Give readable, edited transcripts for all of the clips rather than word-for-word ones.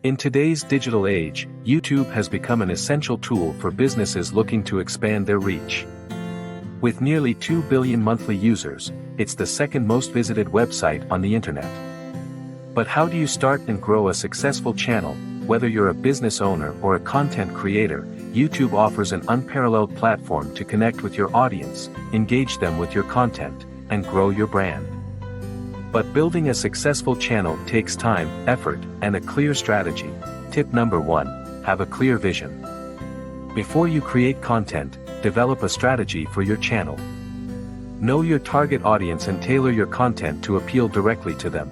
In today's digital age, YouTube has become an essential tool for businesses looking to expand their reach. With nearly 2 billion monthly users, it's the second most visited website on the internet. But how do you start and grow a successful channel? Whether you're a business owner or a content creator, YouTube offers an unparalleled platform to connect with your audience, engage them with your content, and grow your brand. But building a successful channel takes time, effort, and a clear strategy. Tip number 1, have a clear vision. Before you create content, develop a strategy for your channel. Know your target audience and tailor your content to appeal directly to them.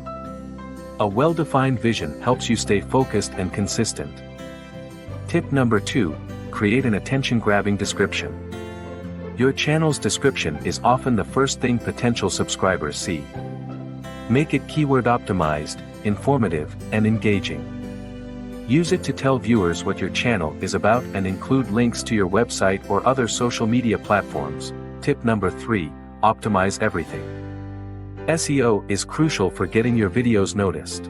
A well-defined vision helps you stay focused and consistent. Tip number 2, create an attention-grabbing description. Your channel's description is often the first thing potential subscribers see. Make it keyword optimized, informative, and engaging. Use it to tell viewers what your channel is about and include links to your website or other social media platforms. Tip number 3, optimize everything. SEO is crucial for getting your videos noticed.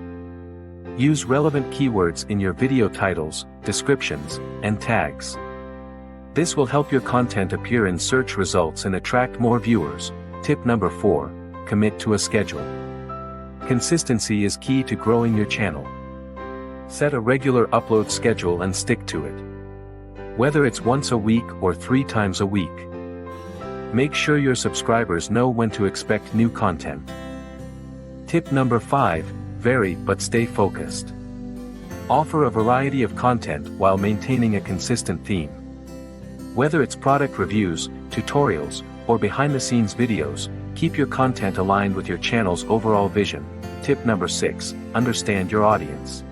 Use relevant keywords in your video titles, descriptions, and tags. This will help your content appear in search results and attract more viewers. Tip number 4, commit to a schedule. Consistency is key to growing your channel. Set a regular upload schedule and stick to it. Whether it's once a week or 3 times a week. Make sure your subscribers know when to expect new content. Tip number 5, vary but stay focused. Offer a variety of content while maintaining a consistent theme. Whether it's product reviews, tutorials, or behind-the-scenes videos, keep your content aligned with your channel's overall vision. Tip number 6, understand your audience.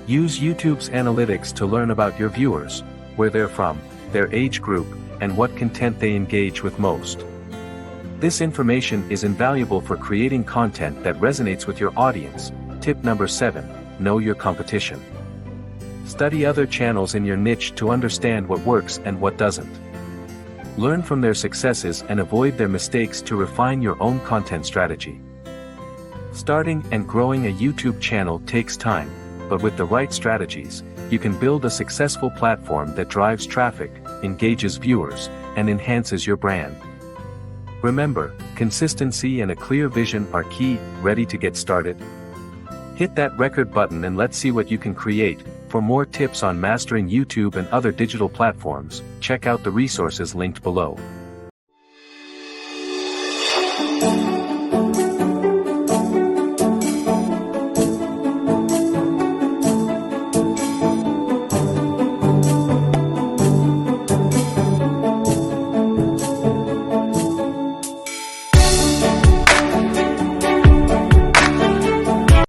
Use YouTube's analytics to learn about your viewers, where they're from, their age group, and what content they engage with most. This information is invaluable for creating content that resonates with your audience. Tip number 7, know your competition. Study other channels in your niche to understand what works and what doesn't. Learn from their successes and avoid their mistakes to refine your own content strategy. Starting and growing a YouTube channel takes time, but with the right strategies, you can build a successful platform that drives traffic, engages viewers, and enhances your brand. Remember, consistency and a clear vision are key. Ready to get started? Hit that record button and let's see what you can create. For more tips on mastering YouTube and other digital platforms, check out the resources linked below.